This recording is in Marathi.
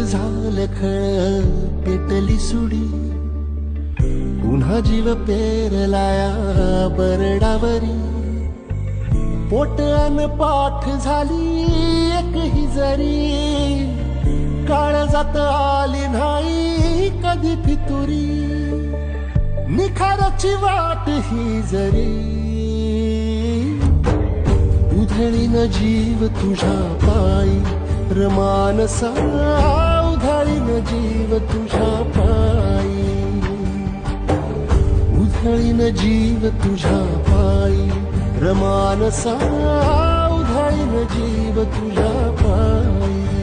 झालं खळ पेटली सुडी, पुन्हा जीव पेरलाया बरडावरी, पोट अन पाठ झाली एक ही जरी, काळजात आली नाही कधी फितुरी, निखाराची वाट ही जरी, उधळीन जीव तुझ्या पायी रमानसा, उधळीन जीव तुझ्या पायी, उधळीन जीव तुझ्या पायी रमानसा, उधळीन जीव तुझ्या पायी.